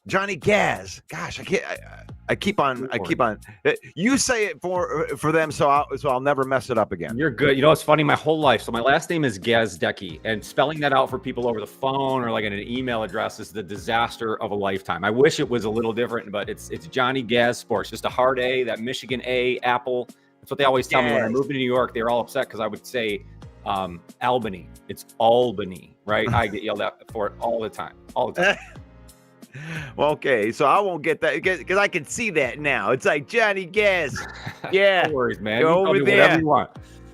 Johnny Gaz. Gosh, I can't. I keep on. You say it for them, so I'll never mess it up again. You're good. You know, it's funny. My whole life. So my last name is Gazdecki, and spelling that out for people over the phone or like in an email address is the disaster of a lifetime. I wish it was a little different, but it's Johnny Gaz Sports. Just a hard A. That Michigan A. Apple. That's what they always tell me when I moved to New York. They were all upset because I would say Albany. It's Albany, right? I get yelled at for it all the time. Well, okay, so I won't get that because I can see that now. It's like Johnny Gaz. Yeah, no worries, man. Go over there. Whatever you want.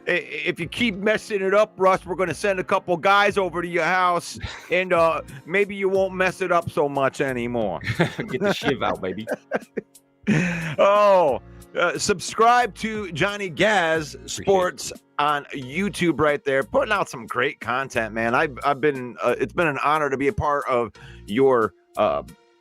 If you keep messing it up, Russ, we're going to send a couple guys over to your house, and maybe you won't mess it up so much anymore. Get the shiv out, baby. Subscribe to Johnny Gaz Sports on YouTube right there, putting out some great content, man. I've been it's been an honor to be a part of your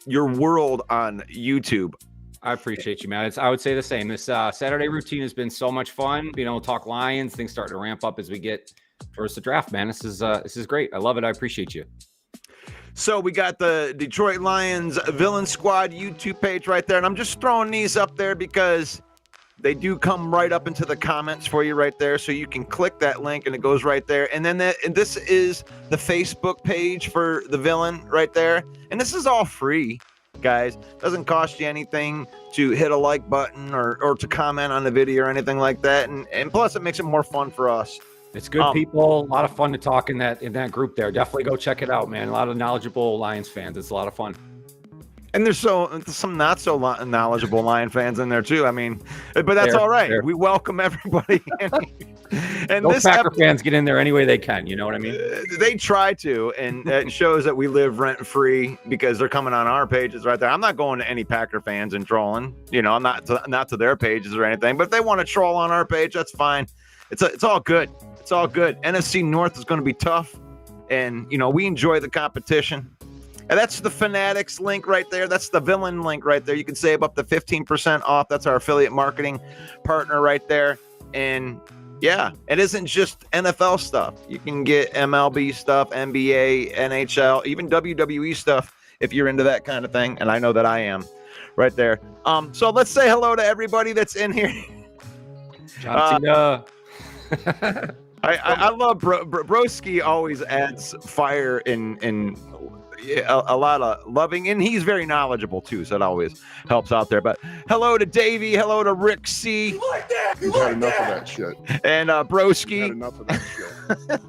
world on YouTube. I appreciate you, man. I would say the same. This Saturday routine has been so much fun. Talk Lions. Things starting to ramp up as we get towards the draft, man. This is great. I love it. I appreciate you. So we got the Detroit Lions Villain Squad YouTube page right there, and I'm just throwing these up there because they do come right up into the comments for you right there, so you can click that link and it goes right there. And then this is the Facebook page for the Villain right there, and this is all free, guys. Doesn't cost you anything to hit a like button or to comment on the video or anything like that, and plus it makes it more fun for us. It's good people, a lot of fun to talk in that group there. Definitely go check it out, man. A lot of knowledgeable Lions fans. It's a lot of fun. And there's some not so knowledgeable Lion fans in there too. I mean, but that's all right. We welcome everybody. And those Packer fans get in there any way they can. You know what I mean? They try to, and it shows that we live rent free because they're coming on our pages right there. I'm not going to any Packer fans and trolling. I'm not to their pages or anything. But if they want to troll on our page, that's fine. It's all good. It's all good. NFC North is going to be tough, and we enjoy the competition. And that's the Fanatics link right there. That's the Villain link right there. You can save up to 15% off. That's our affiliate marketing partner right there. And yeah, it isn't just NFL stuff. You can get MLB stuff, NBA, NHL, even WWE stuff if you're into that kind of thing. And I know that I am right there. So let's say hello to everybody that's in here. John Cena. I love Broski always adds fire in a lot of loving, and he's very knowledgeable too, so it always helps out there. But hello to Davey, hello to Rick C. You like that? You've had enough of that shit. And Broski. Had enough of that shit.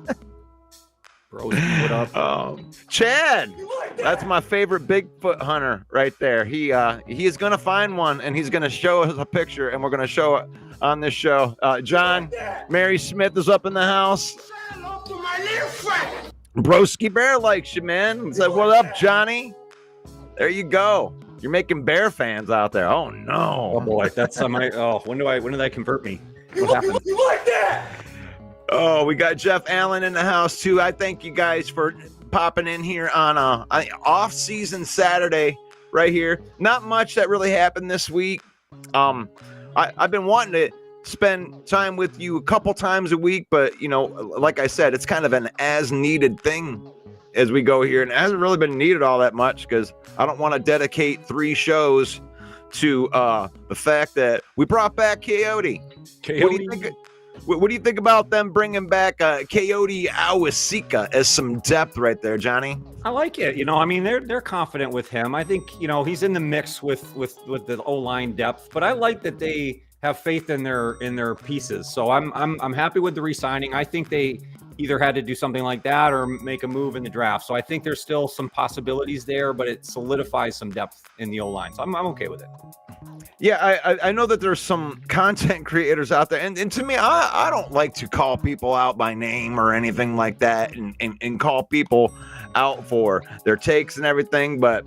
Broski, what up? Chad, that's my favorite Bigfoot hunter right there. He is gonna find one, and he's gonna show us a picture, and we're gonna show it on this show. John, Mary Smith is up in the house. Broski Bear likes you, man. Said, what up, Johnny? There you go. You're making Bear fans out there. Oh no. Oh boy, that's when did that convert me? What happened? You like that? Oh, we got Jeff Allen in the house too. I thank you guys for popping in here on a off-season Saturday right here. Not much that really happened this week. I've been wanting to spend time with you a couple times a week, but like I said, it's kind of an as needed thing as we go here, and it hasn't really been needed all that much because I don't want to dedicate 3 shows to the fact that we brought back Coyote. What do you think about them bringing back Coyote Awasika as some depth right there, Johnny? I like it. I mean, they're confident with him. I think he's in the mix with the O-line depth, but I like that they have faith in their pieces. So I'm happy with the re-signing. I think they either had to do something like that or make a move in the draft. So I think there's still some possibilities there, but it solidifies some depth in the O-line. So I'm okay with it. Yeah, I know that there's some content creators out there, and to me, I don't like to call people out by name or anything like that and call people out for their takes and everything, but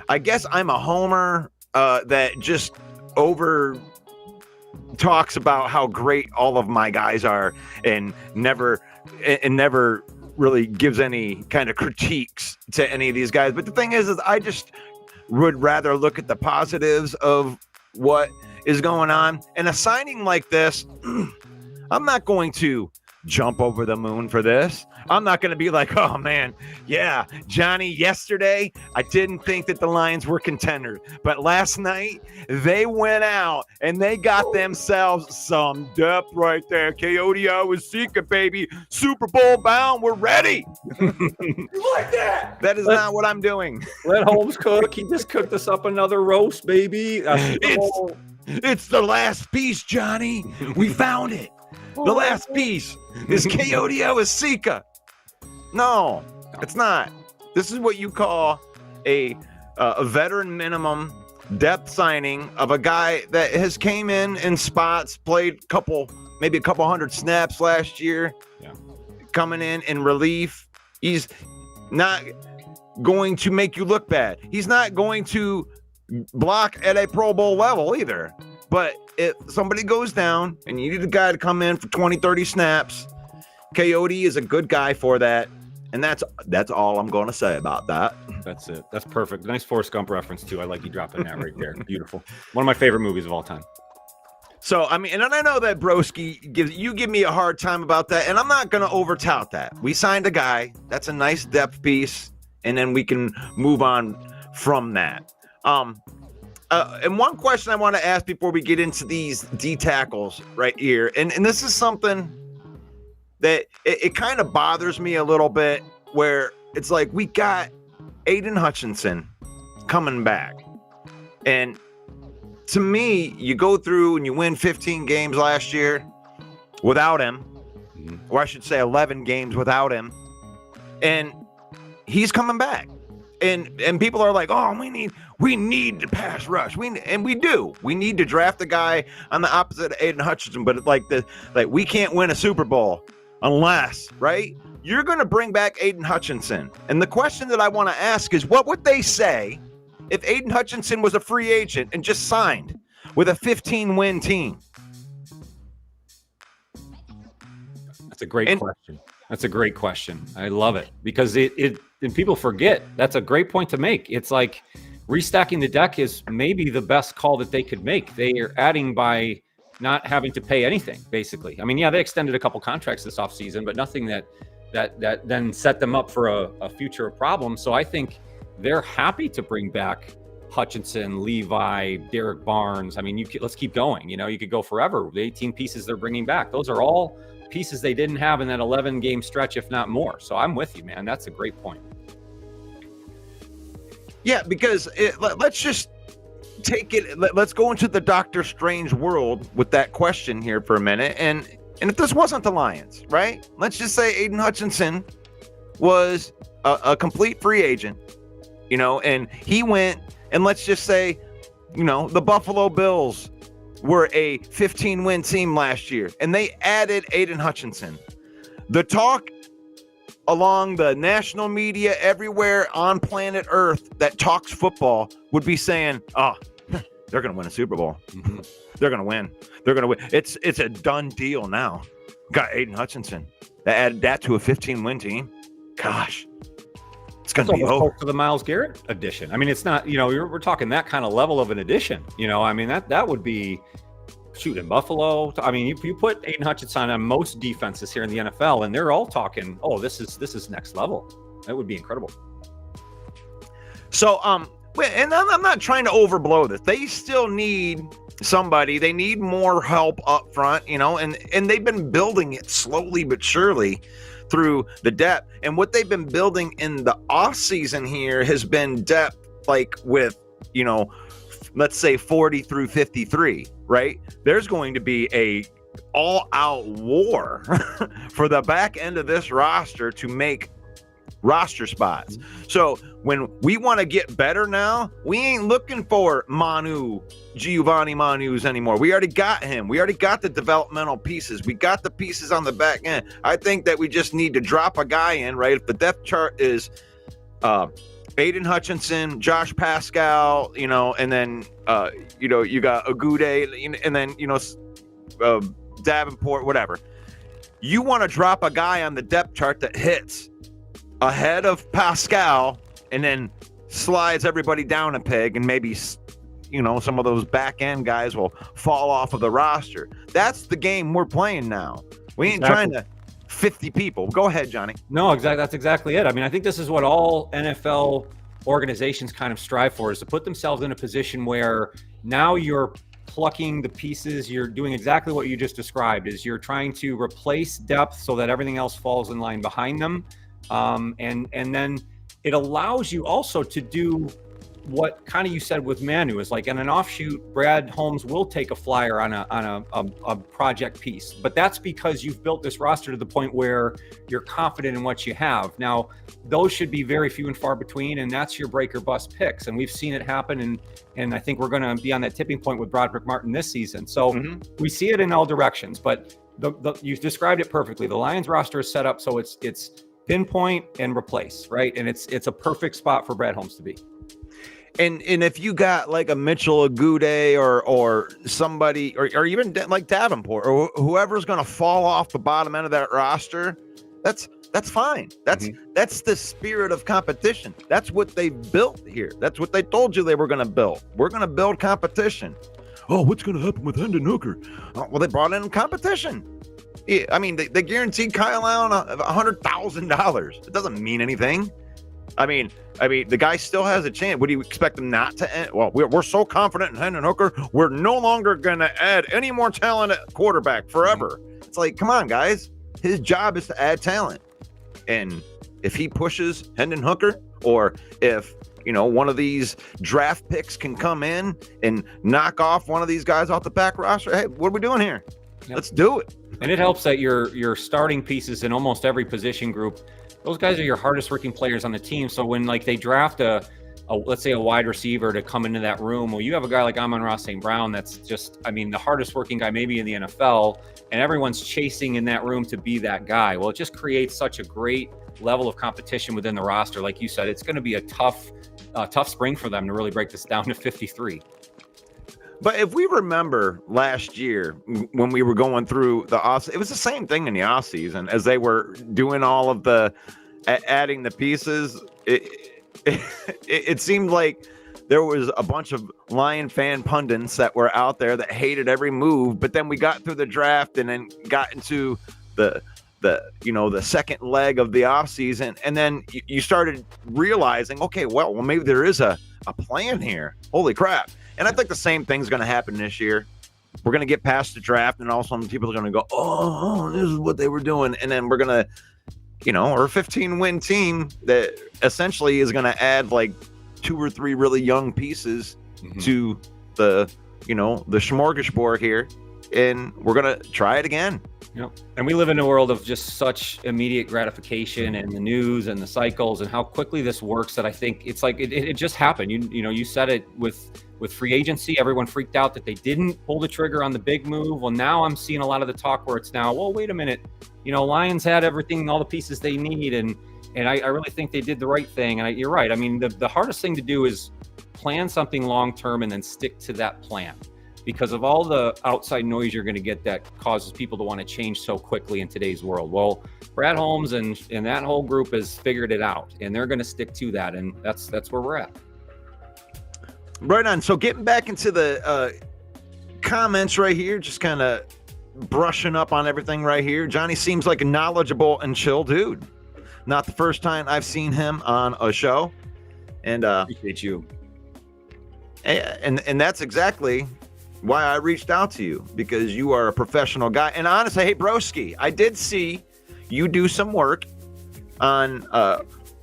I guess I'm a homer that just over talks about how great all of my guys are and never really gives any kind of critiques to any of these guys. But the thing is I just would rather look at the positives of what is going on. And a signing like this, I'm not going to jump over the moon for this. I'm not going to be like, oh man, yeah, Johnny, yesterday I didn't think that the Lions were contenders, but last night they went out and they got themselves some depth right there. Coyote was Sika, baby. Super Bowl bound. We're ready. You like that? That is not what I'm doing. Let Holmes cook. He just cooked us up another roast, baby. It's the last piece, Johnny. We found it. The last piece is Coyote Sika. No, it's not. This is what you call a veteran minimum depth signing of a guy that has came in spots, played maybe a couple hundred snaps last year. Yeah. Coming in relief. He's not going to make you look bad. He's not going to block at a Pro Bowl level either. But if somebody goes down and you need a guy to come in for 20, 30 snaps, Coyote is a good guy for that. And that's all I'm going to say about that. That's it. That's perfect. Nice Forrest Gump reference, too. I like you dropping that right there. Beautiful. One of my favorite movies of all time. So, I mean, and I know that Broski give me a hard time about that, and I'm not going to over-tout that. We signed a guy. That's a nice depth piece, and then we can move on from that. And one question I want to ask before we get into these D tackles right here, and this is something that it kind of bothers me a little bit, where it's like we got Aiden Hutchinson coming back, and to me, you go through and you win 15 games last year without him, or I should say 11 games without him, and he's coming back. And people are like, oh, we need to pass rush. We do. We need to draft a guy on the opposite of Aiden Hutchinson, but we can't win a Super Bowl unless, right? You're going to bring back Aiden Hutchinson. And the question that I want to ask is, what would they say if Aiden Hutchinson was a free agent and just signed with a 15-win team? That's a great question. That's a great question. I love it because and people forget. That's a great point to make. It's like restacking the deck is maybe the best call that they could make. They are adding by not having to pay anything, basically. I mean, yeah, they extended a couple contracts this offseason, but nothing that then set them up for a future problem. So I think they're happy to bring back Hutchinson, Levi, Derek Barnes. I mean, let's keep going. You could go forever. The 18 pieces they're bringing back, those are all pieces they didn't have in that 11-game stretch, if not more. So I'm with you, man. That's a great point. Yeah, because let's just take it. Let's go into the Doctor Strange world with that question here for a minute. And if this wasn't the Lions, right? Let's just say Aiden Hutchinson was a complete free agent, and he went, and let's just say, the Buffalo Bills were a 15-win team last year, and they added Aiden Hutchinson. The talk along the national media everywhere on planet Earth that talks football would be saying, oh, they're going to win a Super Bowl. Mm-hmm. They're going to win. They're going to win. It's a done deal now. Got Aiden Hutchinson. They added that to a 15-win team. Gosh. It's going to be over. To the Myles Garrett edition. I mean, it's not, we're talking that kind of level of an addition. I mean, that would be in Buffalo. I mean, you put Aiden Hutchinson on most defenses here in the NFL, and they're all talking, oh, this is next level. That would be incredible. So, and I'm not trying to overblow this. They still need somebody. They need more help up front, and they've been building it slowly but surely through the depth. And what they've been building in the off season here has been depth, like with, let's say 40 through 53, right? There's going to be a all-out war for the back end of this roster to make roster spots. So when we want to get better now, we ain't looking for Giovanni Manu's anymore. We already got him. We already got the developmental pieces. We got the pieces on the back end. I think that we just need to drop a guy in, right? If the depth chart is Aiden Hutchinson, Josh Pascal, and then you got Agude, and then Davenport, whatever. You want to drop a guy on the depth chart that hits ahead of Pascal and then slides everybody down a peg, and maybe some of those back end guys will fall off of the roster. That's the game we're playing now. We ain't trying to 50 people. Go ahead, Johnny. No, exactly. That's exactly it. I mean, I think this is what all NFL organizations kind of strive for, is to put themselves in a position where now you're plucking the pieces. You're doing exactly what you just described, is you're trying to replace depth so that everything else falls in line behind them. And then it allows you also to do what kind of you said with Manu, is like in an offshoot, Brad Holmes will take a flyer on a project piece, but that's because you've built this roster to the point where you're confident in what you have. Now, those should be very few and far between, and that's your break or bust picks. And we've seen it happen, and I think we're going to be on that tipping point with Broderick Martin this season. So we see it in all directions, but you described it perfectly. The Lions roster is set up so it's pinpoint and replace, right? And it's a perfect spot for Brad Holmes to be. And if you got like a Mitchell Agude or somebody, or even like Davenport or whoever's going to fall off the bottom end of that roster, that's fine. That's the spirit of competition. That's what they built here. That's what they told you they were going to build. We're going to build competition. Oh, what's going to happen with Hendon Hooker? Oh, well, they brought in competition. Yeah, I mean, they guaranteed Kyle Allen $100,000. It doesn't mean anything. I mean, the guy still has a chance. Would you expect him not to end? Well, we're so confident in Hendon Hooker, we're no longer going to add any more talent at quarterback forever. It's like, come on, guys. His job is to add talent. And if he pushes Hendon Hooker, or if, one of these draft picks can come in and knock off one of these guys off the back roster, hey, what are we doing here? Yep. Let's do it. And it helps that your starting pieces in almost every position group, those guys are your hardest working players on the team. So when like they draft a let's say a wide receiver to come into that room, well, you have a guy like Amon-Ra St. Brown that's just, I mean, the hardest working guy maybe in the NFL, and everyone's chasing in that room to be that guy. Well, it just creates such a great level of competition within the roster. Like you said, it's going to be a tough spring for them to really break this down to 53. But if we remember last year when we were going through the off, it was the same thing in the off season as they were doing all of the adding the pieces. It seemed like there was a bunch of Lion fan pundits that were out there that hated every move. But then we got through the draft and then got into the second leg of the off season, and then you started realizing, okay, well maybe there is a plan here. Holy crap. And I think the same thing's going to happen this year. We're going to get past the draft, and all of a sudden people are going to go, oh, this is what they were doing. And then we're going to, we're a 15-win team that essentially is going to add like 2 or 3 really young pieces to the smorgasbord here. And we're going to try it again. Yep. And we live in a world of just such immediate gratification and the news and the cycles and how quickly this works that I think it's like it just happened. You said it with free agency. Everyone freaked out that they didn't pull the trigger on the big move. Well, now I'm seeing a lot of the talk where it's now, well, wait a minute, Lions had everything, all the pieces they need. And I really think they did the right thing. And you're right. I mean, the hardest thing to do is plan something long-term and then stick to that plan, because of all the outside noise you're going to get that causes people to want to change so quickly in today's world. Well, Brad Holmes and that whole group has figured it out, and they're going to stick to that. And that's where we're at. Right on. So getting back into the comments right here, just kind of brushing up on everything right here. Johnny seems like a knowledgeable and chill dude. Not the first time I've seen him on a show. And appreciate you. And that's exactly why I reached out to you, because you are a professional guy. And honestly, hey, broski, I did see you do some work on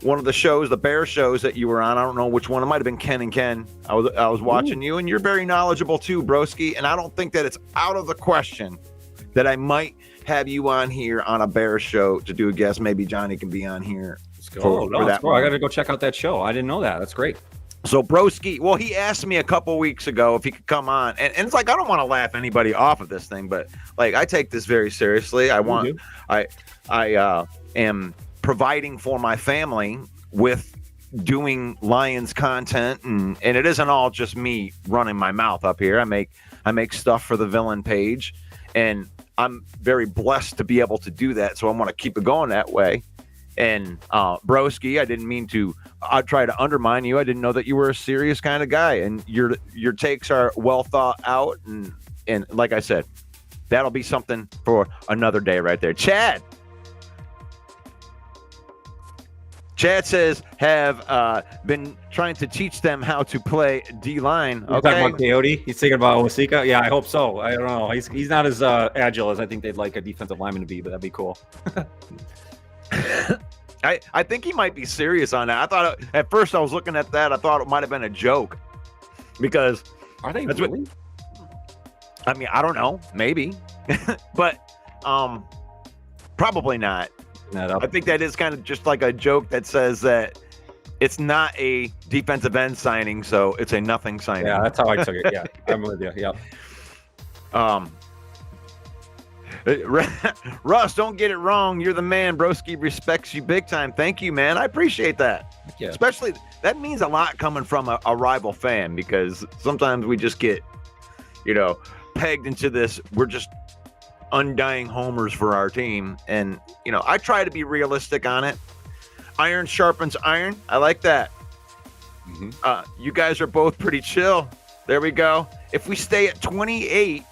one of the shows, the Bear shows that you were on. I don't know which one. It might have been Ken and Ken. I was watching you, and you're very knowledgeable too, broski. And I don't think that it's out of the question that I might have you on here on a Bear show to do a guest. Maybe Johnny can be on here. Let's go. Let's go. I got to go check out that show. I didn't know that. That's great. So broski, well, he asked me a couple weeks ago if he could come on, and it's like, I don't want to laugh anybody off of this thing, but like, I take this very seriously. I am providing for my family with doing Lions content, and it isn't all just me running my mouth up here. I make stuff for the Villain page, and I'm very blessed to be able to do that. So I want to keep it going that way. And broski, I didn't mean to try to undermine you. I didn't know that you were a serious kind of guy, and your takes are well thought out. And like I said, that'll be something for another day right there. Chad, Chad says have been trying to teach them how to play D-line. You're Okay. talking about Coyote? He's thinking about Wasika? Yeah, I hope so. I don't know. He's not as agile as I think they'd like a defensive lineman to be, but that'd be cool. I think he might be serious on that. I thought at first I was looking at that. I thought it might have been a joke because Are they That's really? I mean, I don't know, maybe, but probably not. That up. I think that is kind of just like a joke that says that it's not a defensive end signing, so it's a nothing signing. Yeah, that's how I took it. Yeah, I'm with you. Yeah. Russ, don't get it wrong. You're the man. Broski respects you big time. Thank you, man. I appreciate that. Yeah. Especially, that means a lot coming from a rival fan, because sometimes we just get, pegged into this. We're just undying homers for our team. And, I try to be realistic on it. Iron sharpens iron. I like that. Mm-hmm. You guys are both pretty chill. There we go. If we stay at 28,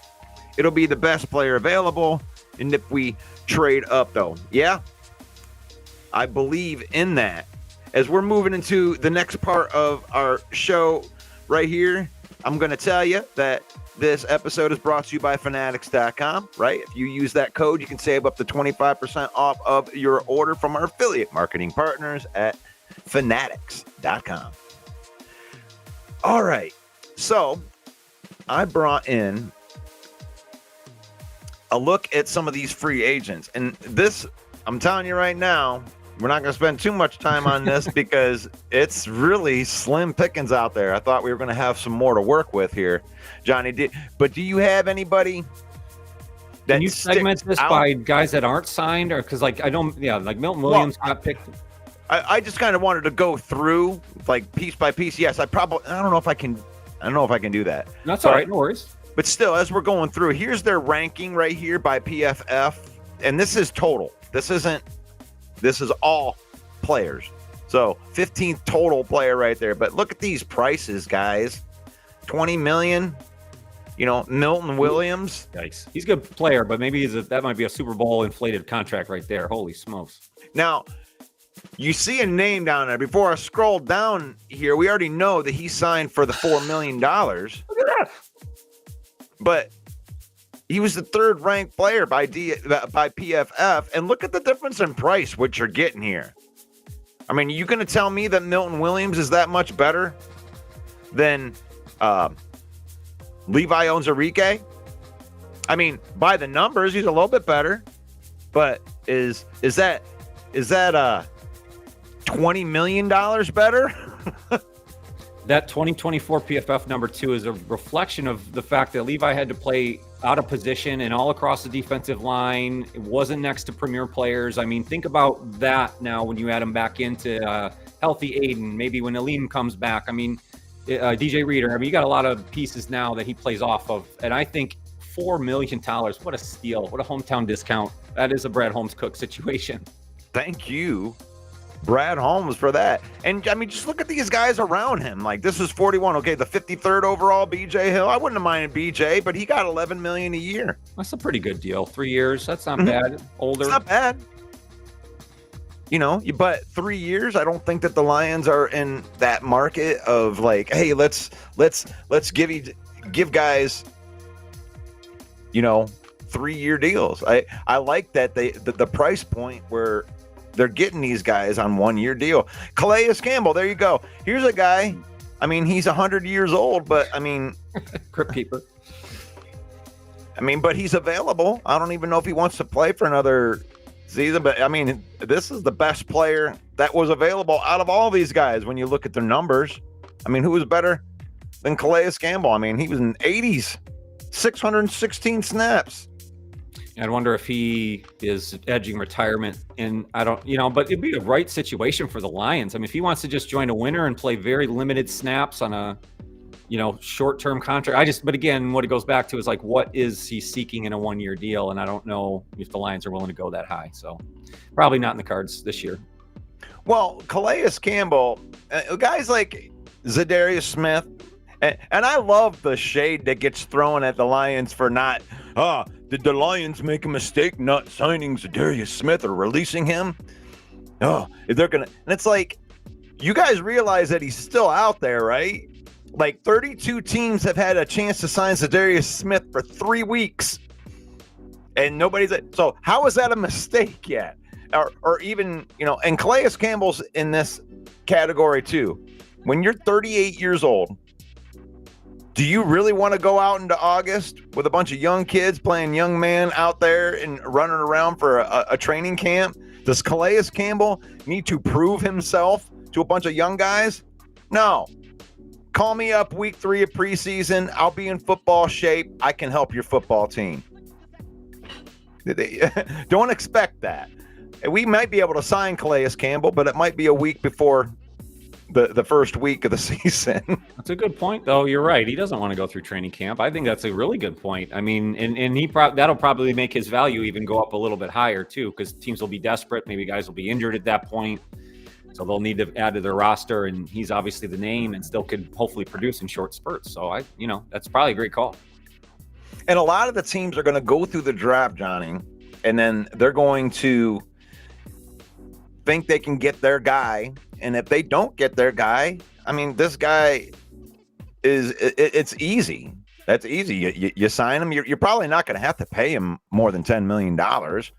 it'll be the best player available. And if we trade up, though, yeah, I believe in that. As we're moving into the next part of our show right here, I'm going to tell you that this episode is brought to you by Fanatics.com, right? If you use that code, you can save up to 25% off of your order from our affiliate marketing partners at Fanatics.com. All right. So I brought in a look at some of these free agents. And this, I'm telling you right now, we're not going to spend too much time on this because it's really slim pickings out there. I thought we were going to have some more to work with here, Johnny. But do you have anybody that Can you segment this out? by guys that aren't signed, or because like Milton Williams got picked? I just kind of wanted to go through like piece by piece. Yes, I don't know if I can do that. That's all right, no worries. But still, as we're going through, here's their ranking right here by PFF, and this is total. This is all players. So 15th total player right there. But look at these prices, guys. 20 million. Milton Williams. Yikes. He's a good player, but maybe that might be a Super Bowl inflated contract right there. Holy smokes. Now, you see a name down there. Before I scroll down here, we already know that he signed for the $4 million. Look at that. But he was the third ranked player by PFF. And look at the difference in price, what you're getting here. I mean, you going to tell me that Milton Williams is that much better than Levi Onwuzurike? I mean, by the numbers, he's a little bit better. But is that $20 million better? That 2024 PFF number 2 is a reflection of the fact that Levi had to play out of position and all across the defensive line. It wasn't next to premier players. I mean, think about that now when you add him back into healthy Aiden, maybe when Aleem comes back. I mean, DJ Reader, you got a lot of pieces now that he plays off of. And I think $4 million, what a steal. What a hometown discount. That is a Brad Holmes Cook situation. Thank you, Brad Holmes, for that. And I mean, just look at these guys around him. Like, this is 41. Okay, the 53rd overall, BJ Hill. I wouldn't have minded BJ, but he got $11 million a year. That's a pretty good deal. 3 years. That's not bad. Older. It's not bad. But 3 years, I don't think that the Lions are in that market of like, hey, let's give guys, 3-year deals. I like that the price point where they're getting these guys on 1-year deal. Calais Campbell, there you go. Here's a guy. I mean, he's 100 years old, but I mean, Crypt Keeper. But he's available. I don't even know if he wants to play for another season, but I mean, this is the best player that was available out of all these guys when you look at their numbers. I mean, who was better than Calais Campbell? I mean, he was in 80s, 616 snaps. I wonder if he is edging retirement, and I don't, but it'd be a right situation for the Lions. I mean, if he wants to just join a winner and play very limited snaps on a, short-term contract, but again, what it goes back to is like, what is he seeking in a 1-year deal? And I don't know if the Lions are willing to go that high. So probably not in the cards this year. Well, Calais Campbell, guys like Zadarius Smith, and I love the shade that gets thrown at the Lions for not, did the Lions make a mistake not signing Zadarius Smith or releasing him? oh, they're gonna, and it's like, you guys realize that he's still out there, right? Like 32 teams have had a chance to sign Zadarius Smith for 3 weeks, and nobody's. So how is that a mistake yet? Or even, and Calais Campbell's in this category too. When you're 38 years old, do you really want to go out into August with a bunch of young kids playing young man out there and running around for a training camp? Does Calais Campbell need to prove himself to a bunch of young guys? No. Call me up week 3 of preseason. I'll be in football shape. I can help your football team. Don't expect that. We might be able to sign Calais Campbell, but it might be a week before the first week of the season. That's a good point, though. You're right. He doesn't want to go through training camp. I think that's a really good point. I mean, and that'll probably make his value even go up a little bit higher too, because teams will be desperate. Maybe guys will be injured at that point, so they'll need to add to their roster. And he's obviously the name, and still could hopefully produce in short spurts. So that's probably a great call. And a lot of the teams are going to go through the draft, Johnny, and then they're going to think they can get their guy. And if they don't get their guy, I mean, this guy it's easy. That's easy. You sign him. You're probably not going to have to pay him more than $10 million.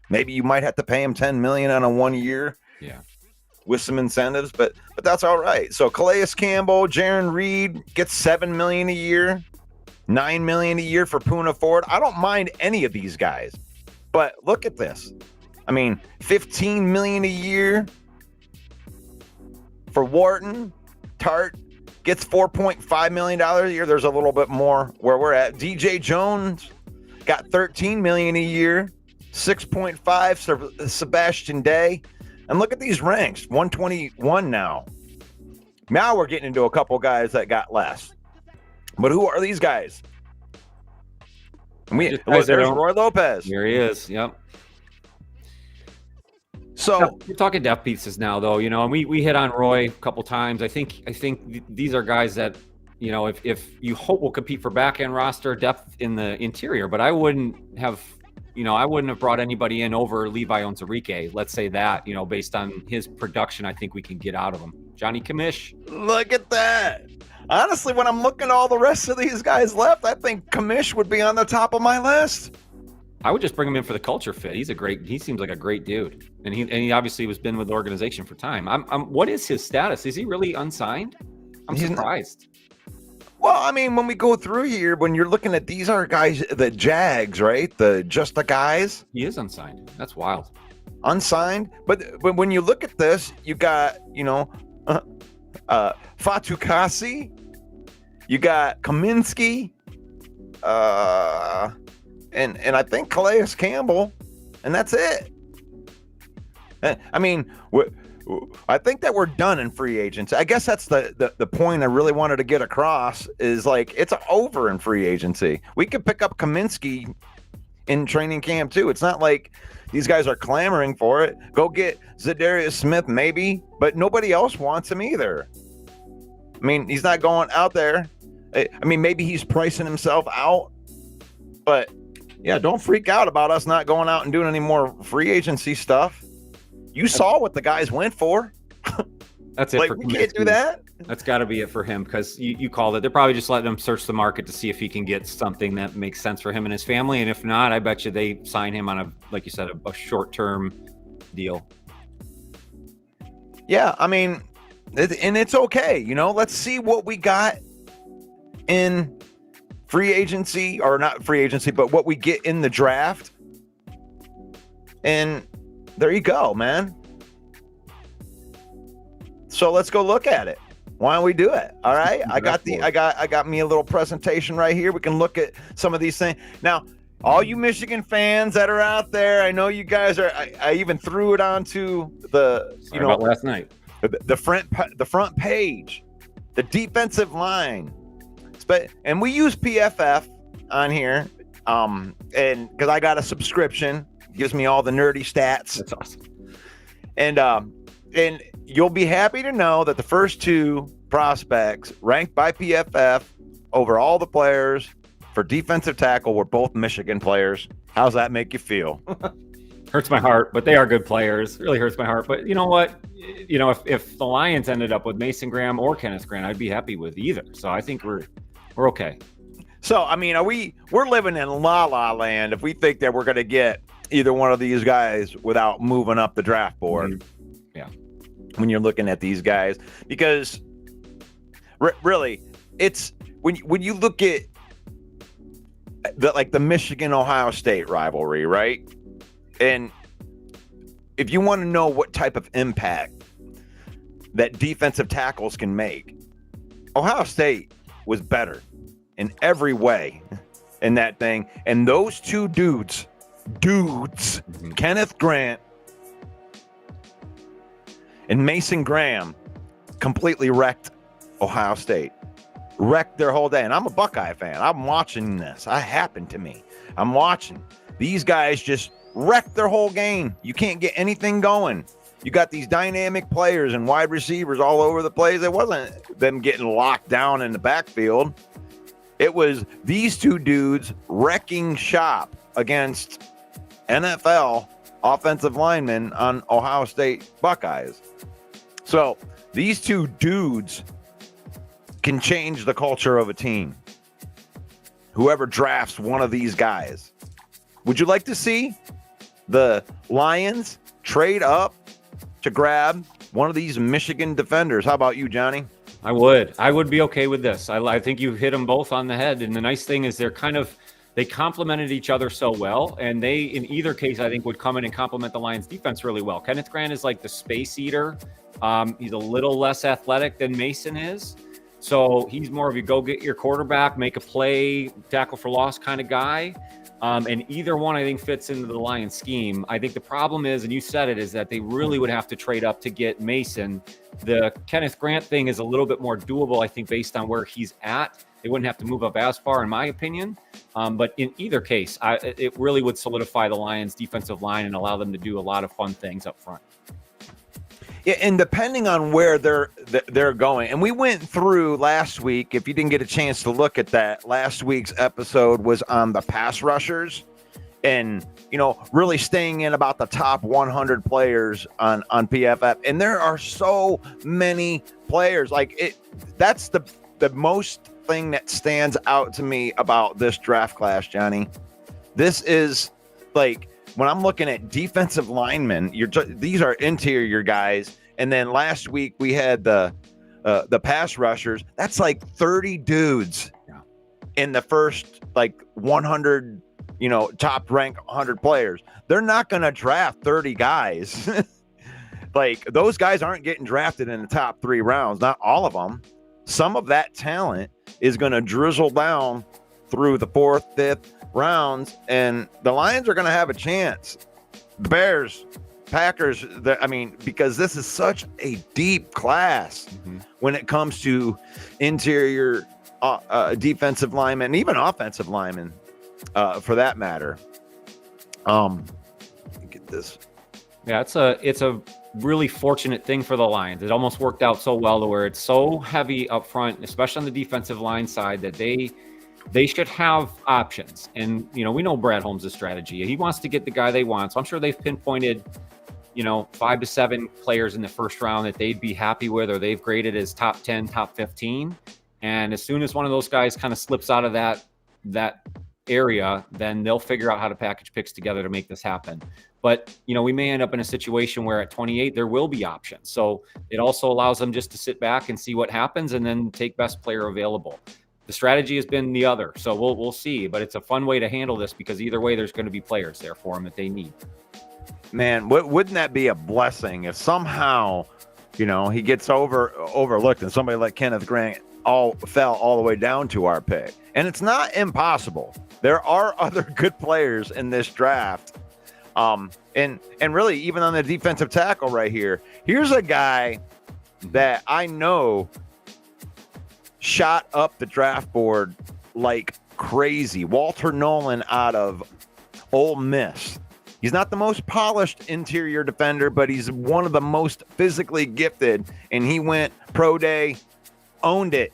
Maybe you might have to pay him $10 million on a 1 year. Yeah. With some incentives, but that's all right. So Calais Campbell, Jaron Reed gets $7 million a year, $9 million a year for Poona Ford. I don't mind any of these guys, but look at this. I mean, $15 million a year for Wharton. Tart gets $4.5 million a year. There's a little bit more where we're at. DJ Jones got $13 million a year, 6.5 for Sebastian Day. And look at these ranks, 121 now. Now we're getting into a couple guys that got less. But who are these guys? There's Roy Lopez. Here he is. Yep. So we're talking depth pieces now, though. And we hit on Roy a couple times. I think these are guys that if you hope will compete for back end roster depth in the interior. But I wouldn't have brought anybody in over Levi Onwuzurike. Let's say that, based on his production, I think we can get out of him. Johnny Commish. Look at that. Honestly, when I'm looking at all the rest of these guys left, I think Commish would be on the top of my list. I would just bring him in for the culture fit. He seems like a great dude. And he obviously has been with the organization for time. What is his status? Is he really unsigned? I'm surprised. Well, I mean, when we go through here, when you're looking at these are guys, the Jags, right? Just the guys. He is unsigned. That's wild. Unsigned. But when you look at this, you got, Fatukasi, you got Kaminsky, and I think Calais Campbell, and that's it. I mean, I think that we're done in free agency. I guess that's the point I really wanted to get across is like it's over in free agency. We could pick up Kaminsky in training camp too. It's not like these guys are clamoring for it. Go get Zadarius Smith maybe, but nobody else wants him either. I mean, he's not going out there. I mean, maybe he's pricing himself out, but yeah, don't freak out about us not going out and doing any more free agency stuff. You saw what the guys went for. That's it. Like, we can't do that. That's got to be it for him because you called it. They're probably just letting him search the market to see if he can get something that makes sense for him and his family. And if not, I bet you they sign him on like you said, a short-term deal. Yeah, I mean, and it's okay. Let's see what we got in free agency, or not free agency, but what we get in the draft. And there you go, man. So let's go look at it. Why don't we do it? All right. I got me a little presentation right here. We can look at some of these things. Now, all you Michigan fans that are out there, I know you guys are. I even threw it onto the about last night. The front page, the defensive line, and we use PFF on here, and because I got a subscription. Gives me all the nerdy stats. That's awesome. And you'll be happy to know that the first 2 prospects ranked by PFF over all the players for defensive tackle were both Michigan players. How's that make you feel? hurts my heart, but they are good players. Really hurts my heart. But you know what? You know, if the Lions ended up with Mason Graham or Kenneth Grant, I'd be happy with either. So I think we're okay. So, I mean, we're living in la la land if we think that we're going to get either one of these guys without moving up the draft board. Mm-hmm. Yeah. When you're looking at these guys, because really, it's when you look at the Michigan-Ohio State rivalry, right? And if you want to know what type of impact that defensive tackles can make, Ohio State was better in every way in that thing. And those two dudes, Mm-hmm. Kenneth Grant and Mason Graham, completely wrecked Ohio State. Wrecked their whole day. And I'm a Buckeye fan. I'm watching this. I happen to me. I'm watching. These guys just wrecked their whole game. You can't get anything going. You got these dynamic players and wide receivers all over the place. It wasn't them getting locked down in the backfield. It was these two dudes wrecking shop against NFL offensive linemen on Ohio State Buckeyes. So these two dudes can change the culture of a team. Whoever drafts one of these guys. Would you like to see the Lions trade up to grab one of these Michigan defenders? How about you, Johnny? I would be okay with this. I think you hit them both on the head. And the nice thing is they complemented each other so well. And they, in either case, I think would come in and complement the Lions defense really well. Kenneth Grant is like the space eater. He's a little less athletic than Mason is. So he's more of a go get your quarterback, make a play, tackle for loss kind of guy. And either one, I think, fits into the Lions scheme. I think the problem is, and you said it, is that they really would have to trade up to get Mason. The Kenneth Grant thing is a little bit more doable, I think, based on where he's at. They wouldn't have to move up as far, in my opinion. But in either case, it really would solidify the Lions' defensive line and allow them to do a lot of fun things up front. Yeah, and depending on where they're going, and we went through last week, if you didn't get a chance to look at that, last week's episode was on the pass rushers and, you know, really staying in about the top 100 players on PFF. And there are so many players. That's the most thing that stands out to me about this draft class, Johnny. This is like, when I'm looking at defensive linemen, these are interior guys. And then last week we had the pass rushers. That's like 30 dudes in the first 100, top ranked 100 players. They're not going to draft 30 guys. Those guys aren't getting drafted in the top 3 rounds. Not all of them. Some of that talent is going to drizzle down through the 4th, 5th rounds, and the Lions are going to have a chance. The Bears, Packers, because this is such a deep class when it comes to interior defensive linemen, even offensive linemen, for that matter. Get this. Yeah, it's a really fortunate thing for the Lions. It almost worked out so well to where it's so heavy up front, especially on the defensive line side, that they should have options. And, we know Brad Holmes' strategy. He wants to get the guy they want. So I'm sure they've pinpointed, 5 to 7 players in the first round that they'd be happy with, or they've graded as top 10, top 15. And as soon as one of those guys kind of slips out of that area, then they'll figure out how to package picks together to make this happen. But, we may end up in a situation where at 28, there will be options. So it also allows them just to sit back and see what happens and then take best player available. The strategy has been the other, so we'll see. But it's a fun way to handle this because either way, there's going to be players there for them that they need. Man, wouldn't that be a blessing if somehow, he gets overlooked and somebody like Kenneth Grant fell all the way down to our pick? And it's not impossible. There are other good players in this draft. And really, even on the defensive tackle right here, here's a guy that I know shot up the draft board like crazy. Walter Nolan out of Ole Miss. He's not the most polished interior defender, but he's one of the most physically gifted. And he went pro day, owned it.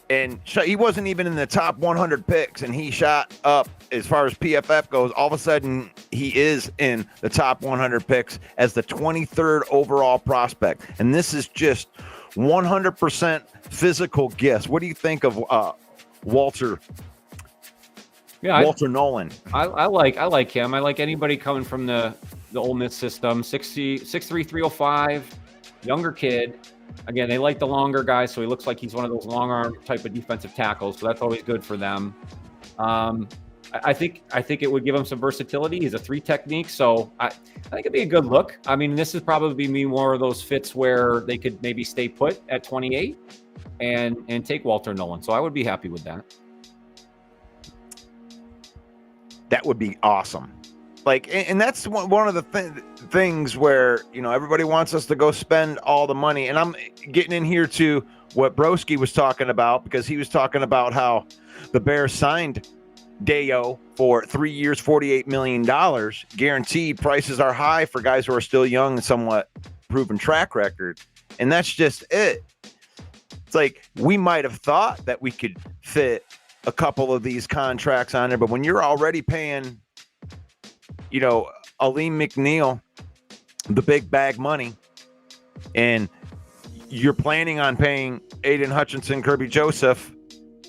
And he wasn't even in the top 100 picks, and he shot up as far as PFF goes. All of a sudden, he is in the top 100 picks as the 23rd overall prospect. And this is just 100% physical gifts. What do you think of Walter Nolan? I like him. I like anybody coming from the Ole Miss system. 6'3", 305, younger kid. Again, they like the longer guys, so he looks like he's one of those long arm type of defensive tackles. So that's always good for them. I think it would give him some versatility. He's a 3 technique, so I think it'd be a good look. I mean, this is probably be more of those fits where they could maybe stay put at 28 and take Walter Nolan. So I would be happy with that. That would be awesome. Like, and that's one of the things where, you know, everybody wants us to go spend all the money. And I'm getting in here to what Broski was talking about, because he was talking about how the Bears signed Deo for 3 years, $48 million. Guaranteed. Prices are high for guys who are still young and somewhat proven track record. And that's just it. It's like, we might have thought that we could fit a couple of these contracts on there, but when you're already paying, you know, Aleem McNeil the big bag money, and you're planning on paying Aiden Hutchinson, Kirby Joseph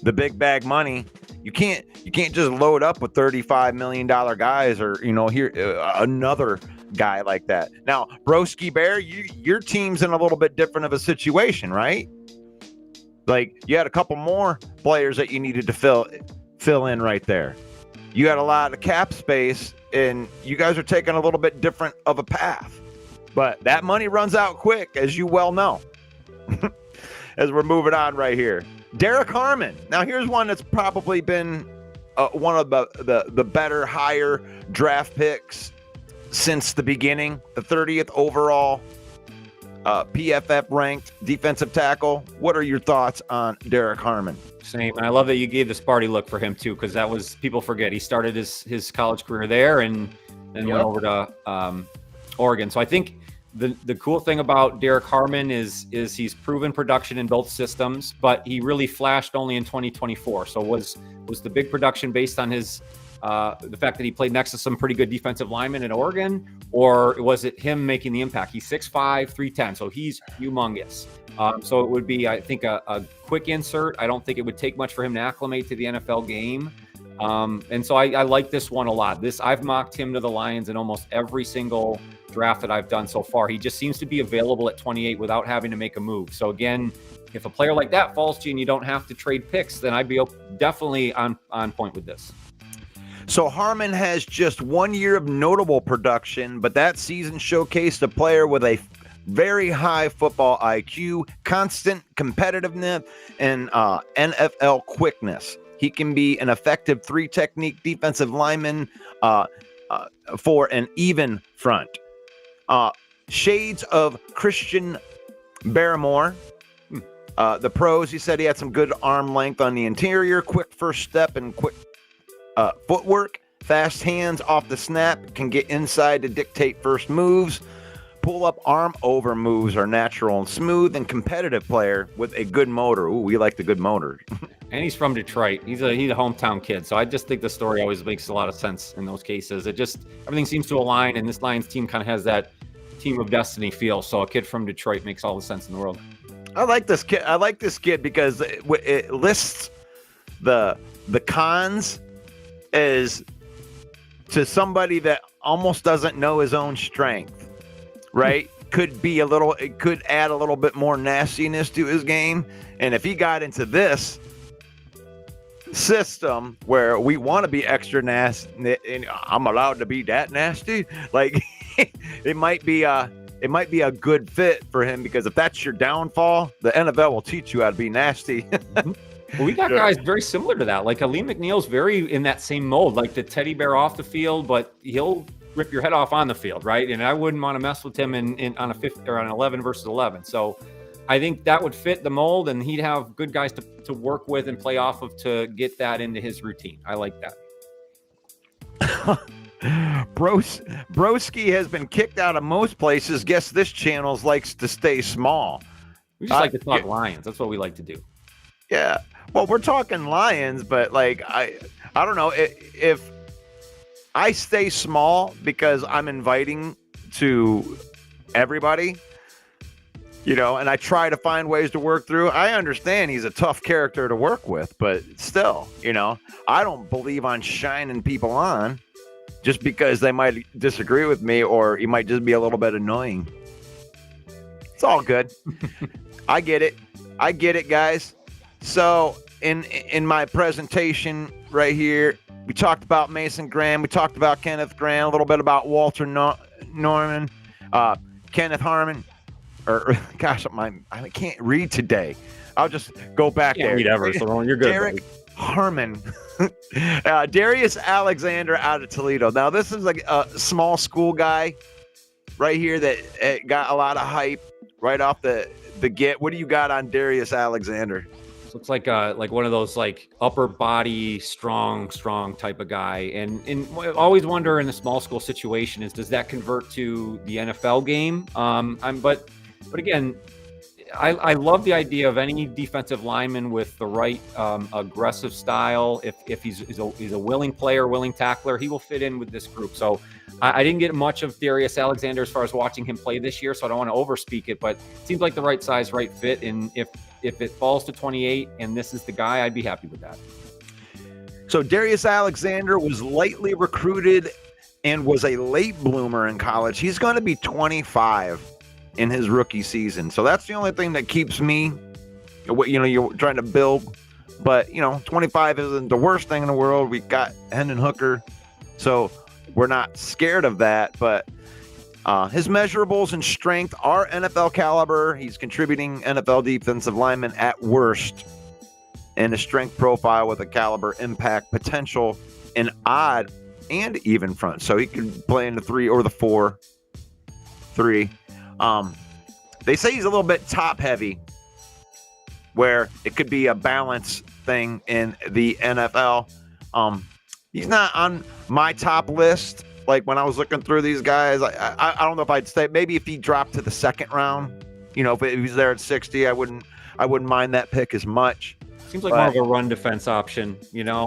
the big bag money, you can't just load up with $35 million guys, or, you know, here another guy like that. Now, Broski Bear, your team's in a little bit different of a situation, right? Like, you had a couple more players that you needed to fill in right there. You had a lot of cap space, and you guys are taking a little bit different of a path. But that money runs out quick, as you well know. As we're moving on right here. Derek Harmon. Now, here's one that's probably been one of the better, higher draft picks since the beginning. The 30th overall PFF ranked defensive tackle. What are your thoughts on Derek Harmon? Same. And I love that you gave the Sparty look for him too, because that was, people forget, he started his college career there and then went over to Oregon. So I think the cool thing about Derek Harmon is he's proven production in both systems, but he really flashed only in 2024. So was the big production based on his the fact that he played next to some pretty good defensive linemen in Oregon, or was it him making the impact? He's 6'5", 310, so he's humongous. So it would be, I think, a quick insert. I don't think it would take much for him to acclimate to the NFL game. And so I like this one a lot. I've mocked him to the Lions in almost every single draft that I've done so far. He just seems to be available at 28 without having to make a move. So again, if a player like that falls to you and you don't have to trade picks, then I'd be definitely on point with this. So Harmon has just 1 year of notable production, but that season showcased a player with a very high football IQ, constant competitiveness, and NFL quickness. He can be an effective 3 technique defensive lineman for an even front. Shades of Christian Barrymore. The pros, he said he had some good arm length on the interior, quick first step, and quick footwork, fast hands off the snap, can get inside to dictate first moves. Pull-up arm over moves are natural and smooth, and competitive player with a good motor. Ooh, we like the good motor. And he's from Detroit. He's a hometown kid. So I just think the story always makes a lot of sense in those cases. Everything seems to align, and this Lions team kind of has that team of destiny feel. So a kid from Detroit makes all the sense in the world. I like this kid because it lists the cons as to somebody that almost doesn't know his own strength. Right? It could add a little bit more nastiness to his game. And if he got into this system where we want to be extra nasty, and I'm allowed to be that nasty, like it might be a good fit for him, because if that's your downfall, the NFL will teach you how to be nasty. Well, we got guys very similar to that. Like Aleem McNeil's very in that same mold, like the teddy bear off the field, but he'll rip your head off on the field, right? And I wouldn't want to mess with him on a 50 or on 11 versus 11. So I think that would fit the mold, and he'd have good guys to work with and play off of to get that into his routine. I like that. Broski has been kicked out of most places. Guess this channel likes to stay small. We just like to talk Lions. That's what we like to do. Yeah. Well, we're talking Lions, but like I don't know if I stay small because I'm inviting to everybody, and I try to find ways to work through. I understand he's a tough character to work with, but still, I don't believe on shining people on just because they might disagree with me, or he might just be a little bit annoying. It's all good. I get it, guys. So in my presentation right here, we talked about Mason Graham, we talked about Kenneth Graham, a little bit about Walter Norman, Kenneth Harmon, or gosh, I can't read today. I'll just go back there. Read ever, so you're good. Derek Harmon, Darius Alexander out of Toledo. Now this is like a small school guy right here that got a lot of hype right off the get. What do you got on Darius Alexander? Looks like one of those like upper body strong type of guy, and always wonder in a small school situation is, does that convert to the NFL game? But again, I love the idea of any defensive lineman with the right aggressive style. If he's a willing player, willing tackler, he will fit in with this group. So I didn't get much of Darius Alexander as far as watching him play this year, so I don't want to overspeak it, but it seems like the right size, right fit. And if it falls to 28 and this is the guy, I'd be happy with that. So Darius Alexander was lightly recruited and was a late bloomer in college. He's going to be 25 in his rookie season. So that's the only thing that keeps me, you're trying to build, but 25 isn't the worst thing in the world. We got Hendon Hooker, so we're not scared of that, but his measurables and strength are NFL caliber. He's contributing NFL defensive lineman at worst, and a strength profile with a caliber impact potential in odd and even front. So he can play in the 3 or the 4-3. They say he's a little bit top heavy, where it could be a balance thing in the NFL. He's not on my top list. Like when I was looking through these guys, I don't know if I'd say, maybe if he dropped to the second round, if he's there at 60, I wouldn't mind that pick as much. Seems like more of a run defense option,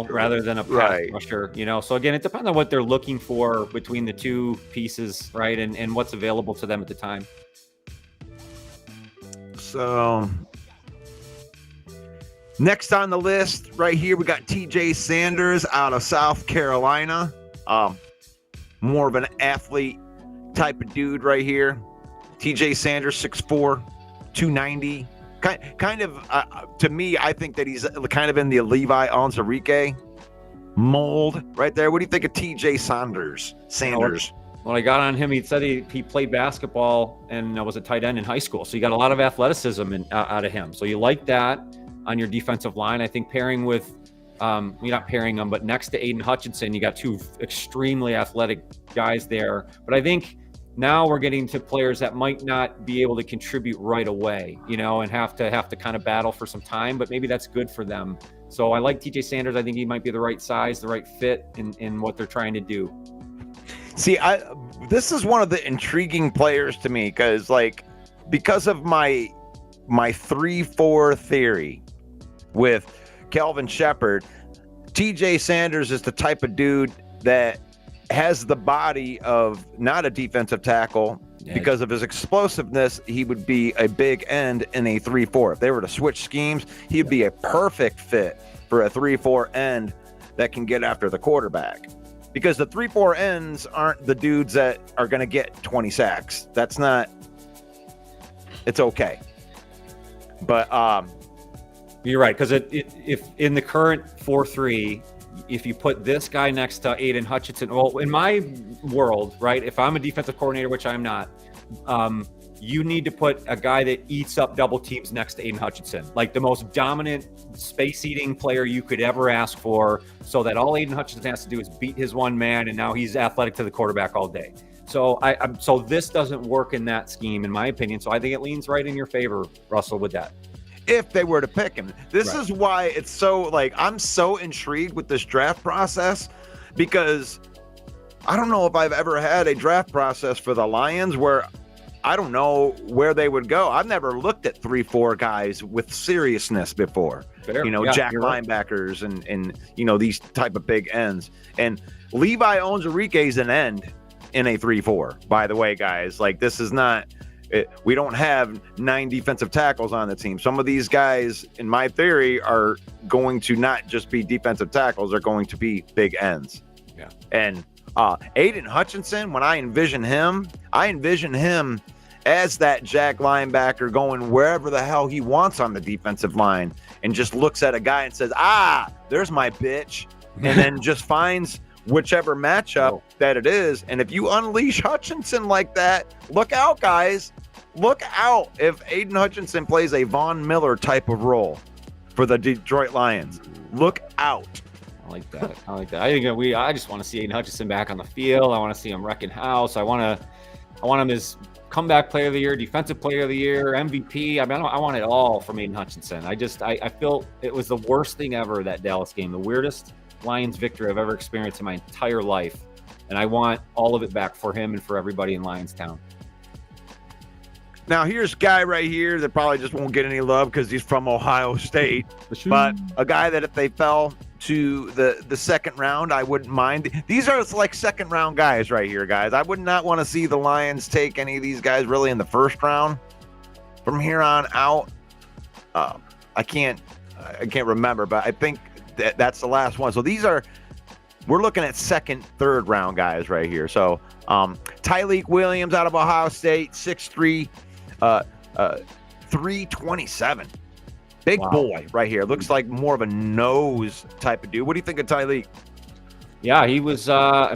rather than a pass rusher, So again, it depends on what they're looking for between the two pieces, right? And what's available to them at the time. So next on the list right here, we got TJ Sanders out of South Carolina. More of an athlete type of dude right here. TJ Sanders, 6'4", 290. Kind of, to me, I think that he's kind of in the Levi Onwuzurike mold right there. What do you think of TJ Sanders? When I got on him, he said he played basketball and was a tight end in high school. So you got a lot of athleticism out of him. So you like that on your defensive line. I think pairing with, you're not pairing them, but next to Aiden Hutchinson, you got two extremely athletic guys there. But I think now we're getting to players that might not be able to contribute right away, and have to kind of battle for some time, but maybe that's good for them. So I like TJ Sanders. I think he might be the right size, the right fit in what they're trying to do. See, this is one of the intriguing players to me because of my 3-4 theory with Kelvin Shepard. TJ Sanders is the type of dude that has the body of not a defensive tackle. Yeah. Because of his explosiveness, he would be a big end in a 3-4. If they were to switch schemes, he'd be a perfect fit for a 3-4 end that can get after the quarterback. Because the 3-4 ends aren't the dudes that are going to get 20 sacks. That's not. It's okay. But you're right, because if in the current 4-3, if you put this guy next to Aiden Hutchinson, well, in my world, right, if I'm a defensive coordinator, which I'm not, you need to put a guy that eats up double teams next to Aiden Hutchinson, like the most dominant space-eating player you could ever ask for, so that all Aiden Hutchinson has to do is beat his one man, and now he's athletic to the quarterback all day. So so this doesn't work in that scheme, in my opinion. So I think it leans right in your favor, Russell, with that. If they were to pick him. This is why it's so, I'm so intrigued with this draft process, because I don't know if I've ever had a draft process for the Lions where I don't know where they would go. I've never looked at 3-4 guys with seriousness before. Fair. You know, Yeah, jack you're right. linebackers and you know, these type of big ends. And Levi Onwuzurike's an end in a 3-4. By the way, guys, like this is not. We don't have 9 defensive tackles on the team. Some of these guys, in my theory, are going to not just be defensive tackles; they're going to be big ends. Yeah. And Aiden Hutchinson, when I envision him as that jack linebacker going wherever the hell he wants on the defensive line, and just looks at a guy and says, "Ah, there's my bitch," and then just finds whichever matchup that it is. And if you unleash Hutchinson like that, look out, guys. Look out if Aiden Hutchinson plays a Von Miller type of role for the Detroit Lions. Look out. I like that. I think I just want to see Aiden Hutchinson back on the field. I want to see him wrecking house. I want him as comeback player of the year, defensive player of the year, MVP. I mean, I want it all from Aiden Hutchinson. I feel it was the worst thing ever, that Dallas game, the weirdest Lions victory I've ever experienced in my entire life. And I want all of it back for him and for everybody in Lionstown. Now, here's a guy right here that probably just won't get any love because he's from Ohio State. But a guy that if they fell to the second round, I wouldn't mind. These are like second round guys right here, guys. I would not want to see the Lions take any of these guys really in the first round. From here on out, I can't remember, but I think that's the last one. So we're looking at second, third round guys right here. So Tyleik Williams out of Ohio State, 6'3", 327. Big boy right here. Looks like more of a nose type of dude. What do you think of Tyleik? Yeah, he was.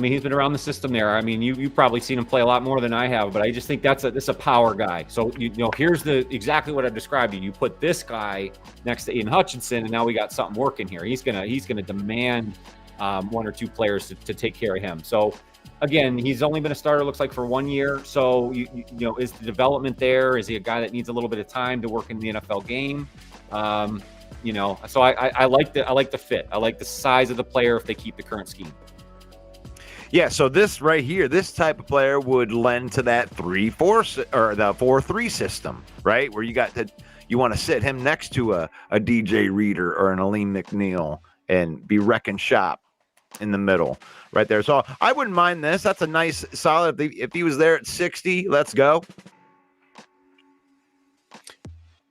He's been around the system there. I mean, you've probably seen him play a lot more than I have, but I just think that's a power guy. So you know, here's exactly what I described. You put this guy next to Aiden Hutchinson, and now we got something working here. He's gonna demand one or two players to take care of him. So again, he's only been a starter, looks like, for 1 year. So you know, is the development there? Is he a guy that needs a little bit of time to work in the NFL game? You know, so I like the fit. I like the size of the player if they keep the current scheme. Yeah, so this right here, this type of player would lend to that 3-4 or the 4-3 system, right? Where you want to sit him next to a DJ Reader or an Aleem McNeil and be wrecking shop in the middle right there. So I wouldn't mind this. That's a nice solid. If he was there at 60, let's go.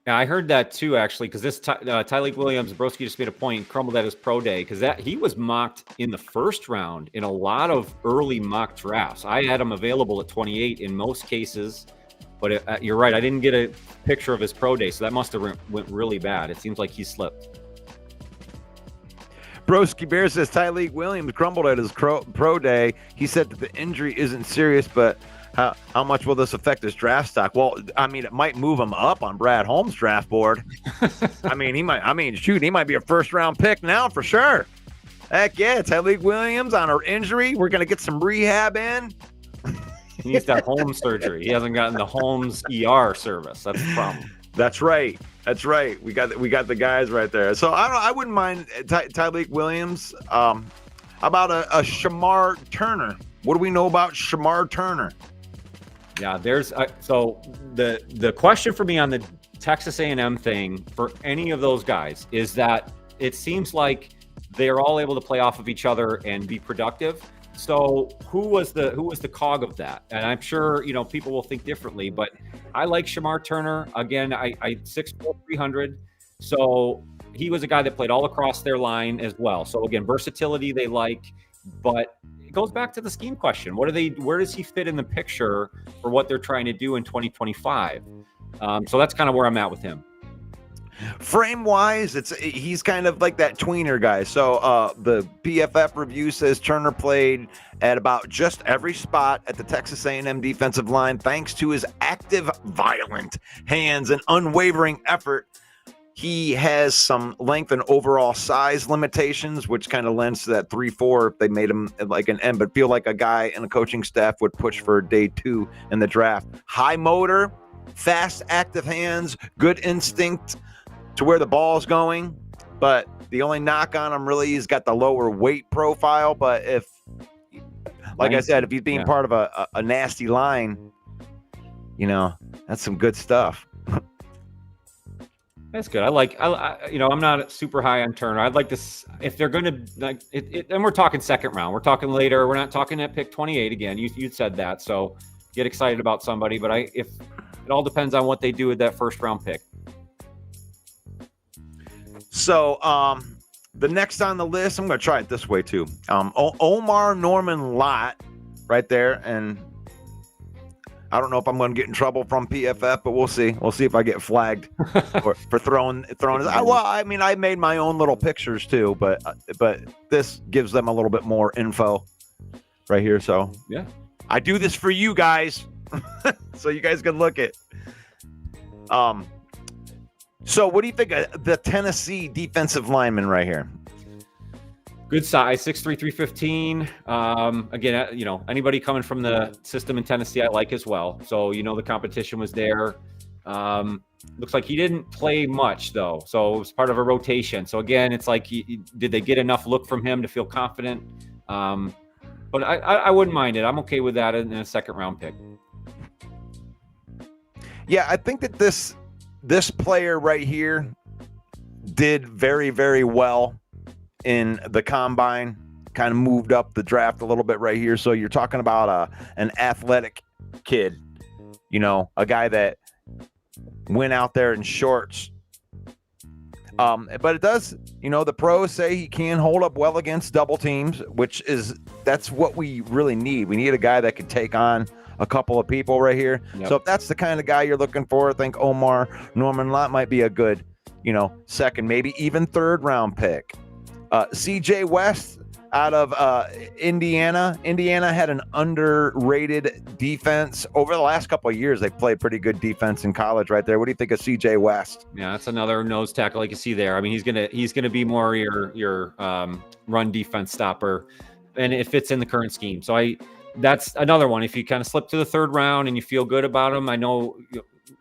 Yeah, I heard that too, actually, because this Tyleik Williams, Broski just made a point, crumbled at his pro day, because he was mocked in the first round in a lot of early mock drafts. I had him available at 28 in most cases, but you're right, I didn't get a picture of his pro day, so that must have went really bad. It seems like he slipped. Broski Bear says Tyleik Williams crumbled at his pro day. He said that the injury isn't serious, but how much will this affect his draft stock? Well, I mean, it might move him up on Brad Holmes' draft board. he might be a first-round pick now for sure. Heck yeah, Tyleik Williams on our injury. We're going to get some rehab in. He needs that Holmes surgery. He hasn't gotten the Holmes ER service. That's the problem. That's right. We got the guys right there. So I wouldn't mind Tyleik Williams. About a Shamar Turner. What do we know about Shamar Turner? Yeah, there's so the question for me on the Texas A&M thing for any of those guys is that it seems like they're all able to play off of each other and be productive. So who was the cog of that? And I'm sure, you know, people will think differently, but I like Shamar Turner. Again, I 6'4", 300. So he was a guy that played all across their line as well. So again, versatility they like, but it goes back to the scheme question. Where does he fit in the picture for what they're trying to do in 2025? So that's kind of where I'm at with him. Frame wise, he's kind of like that tweener guy. So the PFF review says Turner played at about just every spot at the Texas A&M defensive line thanks to his active, violent hands and unwavering effort. He has some length and overall size limitations, which kind of lends to that 3-4 if they made him like an end, but feel like a guy and a coaching staff would push for day 2 in the draft. High motor, fast, active hands, good instinct to where the ball's going, but the only knock on him really, he's got the lower weight profile. But if, like I said, if he's being part of a nasty line, That's some good stuff. That's good. I'm not super high on Turner. I'd like to, if they're going to like it, and we're talking second round. We're talking later. We're not talking at pick 28 again. You said that, so get excited about somebody. But if it all depends on what they do with that first round pick. So the next on the list, I'm going to try it this way too. Omar Norman Lott, right there, and I don't know if I'm going to get in trouble from PFF, but we'll see. We'll see if I get flagged for throwing. Well, I mean, I made my own little pictures too, but this gives them a little bit more info right here. So yeah, I do this for you guys, so you guys can look at. So what do you think of the Tennessee defensive lineman right here? Good size, 6'3", 315. Again, anybody coming from the system in Tennessee, I like as well. So, the competition was there. Looks like he didn't play much, though. So it was part of a rotation. So, again, it's like, did they get enough look from him to feel confident? But I wouldn't mind it. I'm okay with that in a second-round pick. Yeah, I think that this player right here did very, very well in the combine, kind of moved up the draft a little bit right here. So you're talking about an athletic kid, a guy that went out there in shorts. But it does, the pros say he can hold up well against double teams, that's what we really need. We need a guy that can take on a couple of people right here. Yep. So if that's the kind of guy you're looking for, I think Omar Norman Lott might be a good, second, maybe even third round pick. CJ West out of Indiana. Indiana had an underrated defense over the last couple of years. They played pretty good defense in college right there. What do you think of CJ West? Yeah, that's another nose tackle you can see there. I mean, he's gonna be more your run defense stopper, and it fits in the current scheme. So that's another one. If you kind of slip to the third round and you feel good about him, I know,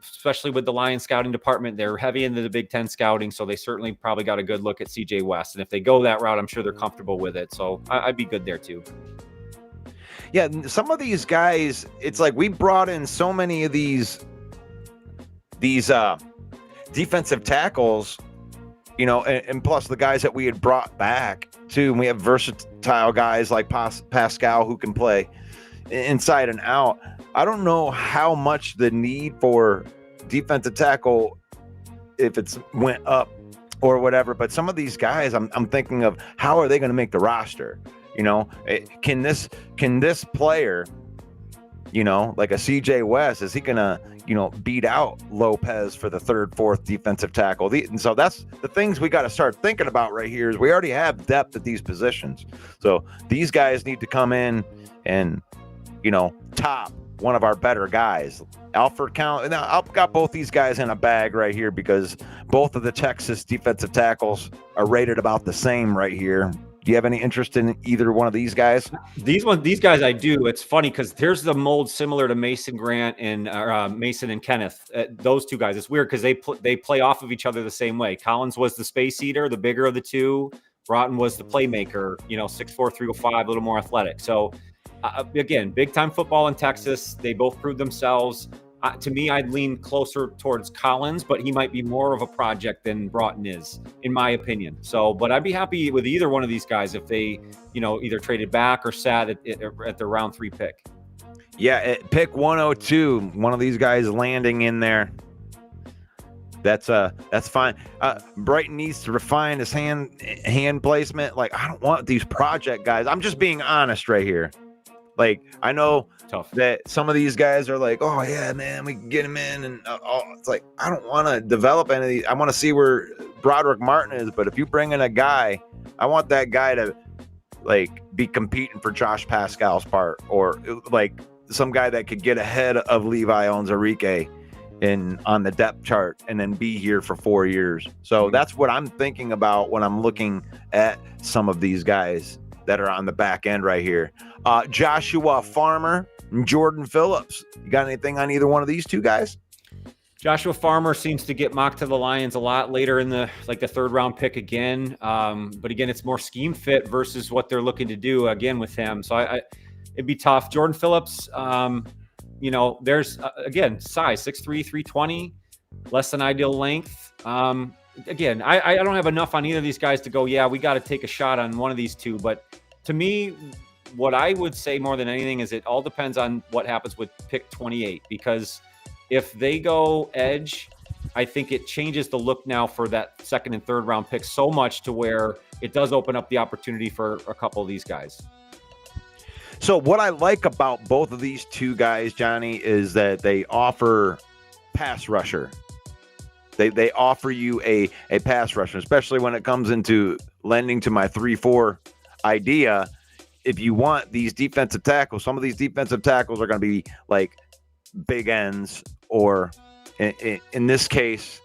especially with the Lions scouting department, they're heavy into the Big Ten scouting, so they certainly probably got a good look at CJ West. And if they go that route, I'm sure they're comfortable with it. So I'd be good there too. Yeah, some of these guys, it's like we brought in so many of these defensive tackles, and plus the guys that we had brought back too. And we have versatile guys like Pascal who can play inside and out. I don't know how much the need for defensive tackle, if it's went up or whatever, but some of these guys, I'm thinking of how are they going to make the roster? Can this player, like a CJ West, is he going to, beat out Lopez for the third, fourth defensive tackle? And so that's the things we got to start thinking about right here is we already have depth at these positions. So these guys need to come in and, top one of our better guys. Alfred Count. Now I've got both these guys in a bag right here because both of the Texas defensive tackles are rated about the same right here. Do you have any interest in either one of these guys? These guys I do. It's funny because here's the mold similar to Mason Grant and Mason and Kenneth. Those two guys. It's weird because they play off of each other the same way. Collins was the space eater, the bigger of the two. Broughton was the playmaker. 6'4", 305, a little more athletic. So again, big time football in Texas. They both proved themselves. To me, I'd lean closer towards Collins, but he might be more of a project than Broughton is, in my opinion. So, but I'd be happy with either one of these guys if they, either traded back or sat at the round 3 pick. Yeah, at pick 102, one of these guys landing in there. That's fine. Brighton needs to refine his hand placement. Like, I don't want these project guys. I'm just being honest right here. Like, I know that some of these guys are like, oh yeah, man, we can get him in, and it's like, I don't want to develop any of these. I want to see where Broderick Martin is, but if you bring in a guy, I want that guy to like be competing for Josh Pascal's part, or like some guy that could get ahead of Levi Onwuzurike on the depth chart and then be here for 4 years. So that's what I'm thinking about when I'm looking at some of these guys that are on the back end right here. Joshua Farmer and Jordan Phillips. You got anything on either one of these two guys? Joshua Farmer seems to get mocked to the Lions a lot later in the third round pick again. But again, it's more scheme fit versus what they're looking to do again with him. So it'd be tough. Jordan Phillips, there's again, size 6'3", 320, less than ideal length. Again, I don't have enough on either of these guys to go, yeah, we got to take a shot on one of these two. But to me, what I would say more than anything is it all depends on what happens with pick 28, because if they go edge, I think it changes the look now for that second and third round pick so much to where it does open up the opportunity for a couple of these guys. So what I like about both of these two guys, Johnny, is that they offer pass rusher. They offer you a pass rusher, especially when it comes into lending to my 3-4 idea. If you want these defensive tackles, some of these defensive tackles are going to be like big ends, or in this case,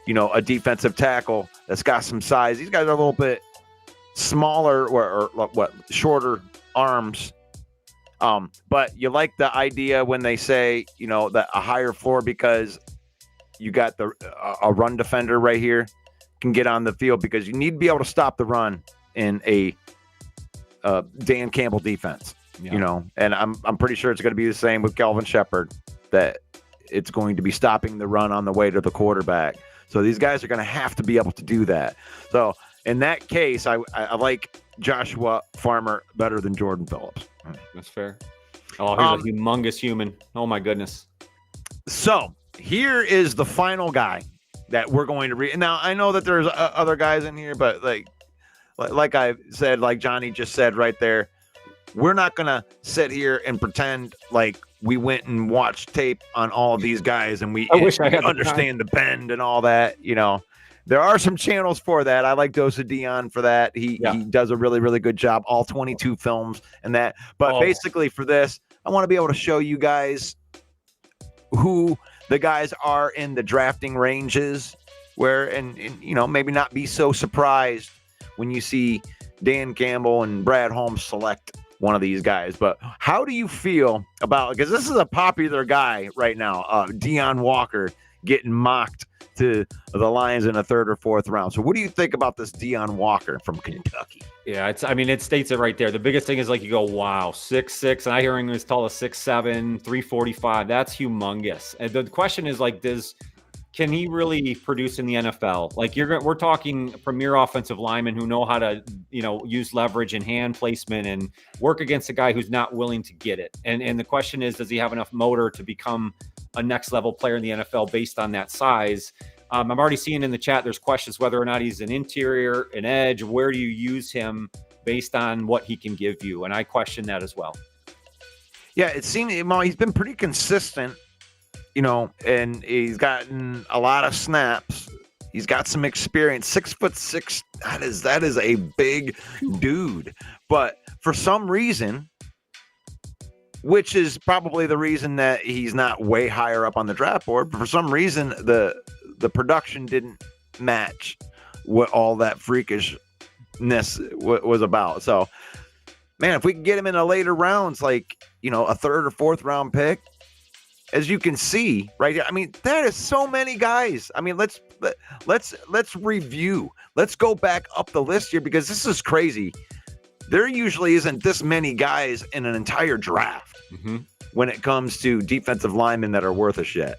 a defensive tackle that's got some size. These guys are a little bit smaller or shorter arms. But you like the idea when they say, that a higher floor, because you got a run defender right here can get on the field, because you need to be able to stop the run in a Dan Campbell defense, and I'm pretty sure it's going to be the same with Kelvin Shepherd, that it's going to be stopping the run on the way to the quarterback. So these guys are going to have to be able to do that. So in that case, I like Joshua Farmer better than Jordan Phillips. That's fair. Oh, he's a humongous human. Oh my goodness. So here is the final guy that we're going to read. Now I know that there's other guys in here, but like I said, like Johnny just said right there, we're not going to sit here and pretend like we went and watched tape on all of these guys and we understand the bend and all that. There are some channels for that. I like Dosa Dion for that. He does a really, really good job, all 22 films and that. But basically for this, I want to be able to show you guys who the guys are in the drafting ranges, where, and maybe not be so surprised when you see Dan Campbell and Brad Holmes select one of these guys. But how do you feel about, because this is a popular guy right now, Deion Walker getting mocked to the Lions in a third or fourth round. So what do you think about this Deion Walker from Kentucky? Yeah, it states it right there. The biggest thing is you go, wow, 6'6", and I hear him as tall as 6'7", 345. That's humongous. And the question is can he really produce in the NFL? We're talking premier offensive linemen who know how to, use leverage and hand placement and work against a guy who's not willing to get it. And the question is, does he have enough motor to become a next level player in the NFL based on that size? I'm already seeing in the chat, there's questions whether or not he's an interior, an edge. Where do you use him based on what he can give you? And I question that as well. Yeah, it seems he's been pretty consistent. And he's gotten a lot of snaps. He's got some experience. 6'6". That is a big dude. But for some reason, which is probably the reason that he's not way higher up on the draft board, but for some reason the production didn't match what all that freakishness was about. So, man, if we can get him in the later rounds, a third or fourth round pick, as you can see right here, there is so many guys. Let's review. Let's go back up the list here, because this is crazy. There usually isn't this many guys in an entire draft when it comes to defensive linemen that are worth a shit.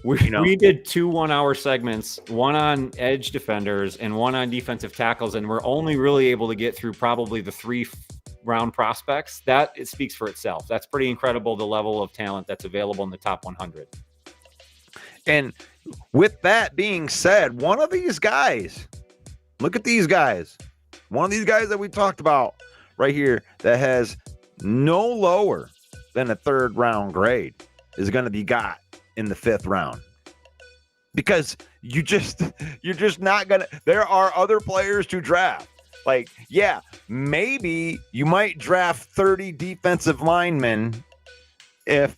We did 2 1-hour segments, one on edge defenders and one on defensive tackles, and we're only really able to get through probably the 3 round prospects. That it speaks for itself. That's pretty incredible, the level of talent that's available in the top 100. And with that being said, one of these guys, look at these guys. One of these guys that we talked about right here that has no lower than a third round grade is going to be got in the 5th round, because you're just not going to, there are other players to draft. Maybe you might draft 30 defensive linemen if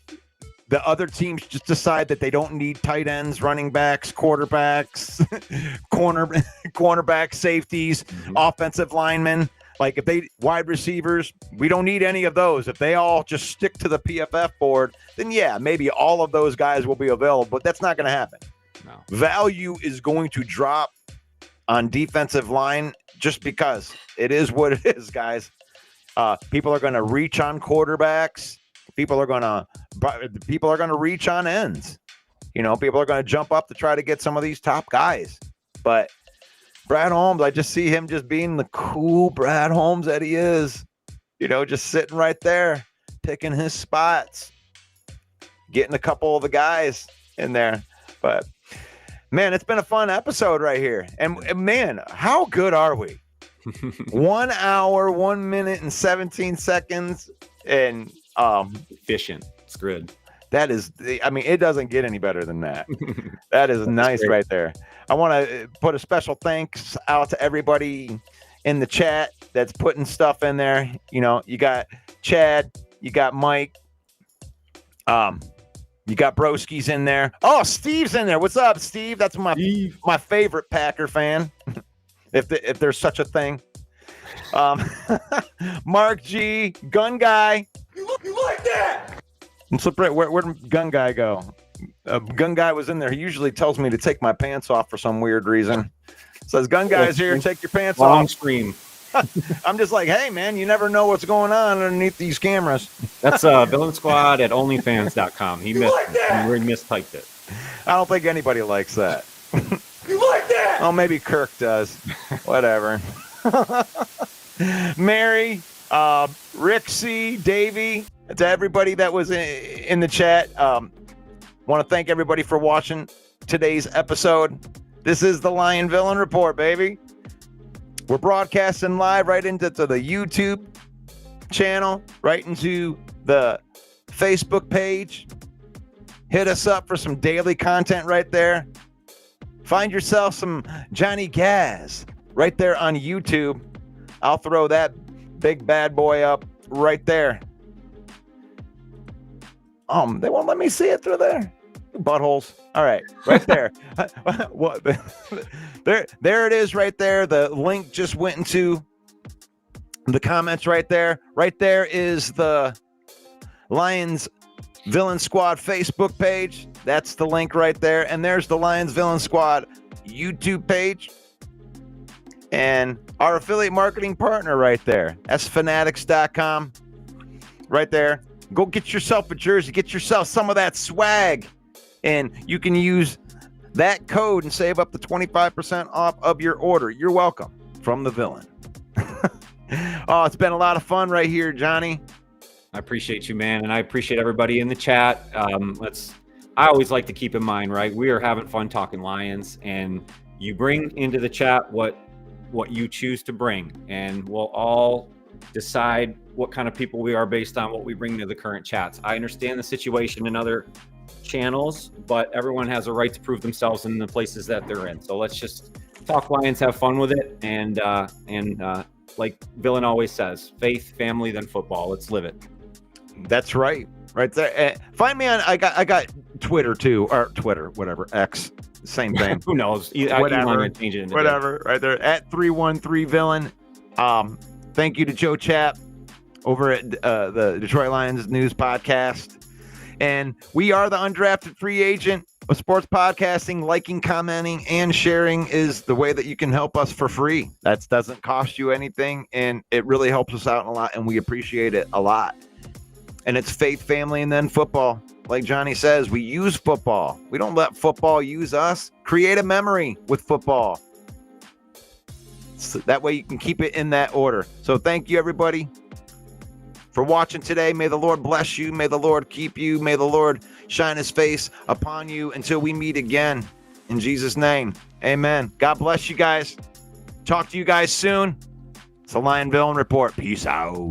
the other teams just decide that they don't need tight ends, running backs, quarterbacks, cornerback, safeties, offensive linemen. If they wide receivers, we don't need any of those. If they all just stick to the PFF board, then yeah, maybe all of those guys will be available, but that's not going to happen. No. Value is going to drop on defensive line just because it is what it is, guys. People are going to reach on quarterbacks. People are gonna reach on ends. You know, people are gonna jump up to try to get some of these top guys. But Brad Holmes, I just see him just being the cool Brad Holmes that he is. You know, just sitting right there, picking his spots, getting a couple of the guys in there. But man, it's been a fun episode right here. And man, how good are we? 1 hour, 1 minute and 17 seconds. And efficient. It's good. That is, I mean, it doesn't get any better than that. That is nice great. Right there. I want to put a special thanks out to everybody in the chat that's putting stuff in there. You know, you got Chad, you got Mike, you got Broski's in there. Oh, Steve's in there. What's up, Steve? That's my favorite Packer fan, if there's such a thing. Mark G, Gun Guy. You like that? I'm surprised. Where'd Gun Guy go? Gun Guy was in there. He usually tells me to take my pants off for some weird reason. Says, Gun Guy's here. Take your pants off. Long screen. I'm just like, hey, man, you never know what's going on underneath these cameras. That's Villain Squad at onlyfans.com. He mistyped it. I don't think anybody likes that. You like that? Oh, maybe Kirk does. Whatever. Mary, Rick C, Davey, to everybody that was in the chat. Want to thank everybody for watching today's episode. This is the Lion Villain Report, baby. We're broadcasting live right into the YouTube channel, right into the Facebook page. Hit us up for some daily content right there. Find yourself some Johnny Gaz right there on YouTube. I'll throw that big bad boy up right there. They won't let me see it through there. Buttholes. All right, right there. What? There it is right there. The link just went into the comments right there. Right there is the Lions Villain Squad Facebook page. That's the link right there. And there's the Lions Villain Squad YouTube page. And our affiliate marketing partner right there. That's fanatics.com. Right there. Go get yourself a jersey. Get yourself some of that swag. And you can use that code and save up to 25% off of your order. You're welcome from the villain. Oh, it's been a lot of fun right here, Johnny. I appreciate you, man. And I appreciate everybody in the chat. I always like to keep in mind, right? We are having fun talking Lions, and you bring into the chat what you choose to bring, and we'll all decide what kind of people we are based on what we bring to the current chats. I understand the situation in other channels, but everyone has a right to prove themselves in the places that they're in. So let's just talk Lions, have fun with it, and like Villain always says, faith, family, then football. Let's live it. That's right there. Find me on. I got Twitter too, or Twitter, whatever, X, same thing. Who knows? Whatever. Change it Whatever. Right there at 313 Villain. Thank you to Joe Chapp over at the Detroit Lions News Podcast. And we are the undrafted free agent of sports podcasting. Liking, commenting, and sharing is the way that you can help us for free. That doesn't cost you anything, and it really helps us out a lot, and we appreciate it a lot. And it's faith, family, and then football. Like Johnny says, we use football. We don't let football use us. Create a memory with football. So that way you can keep it in that order. So thank you, everybody, for watching today. May the Lord bless you. May the Lord keep you. May the Lord shine his face upon you until we meet again. In Jesus' name, amen. God bless you guys. Talk to you guys soon. It's the Lion Villain Report. Peace out.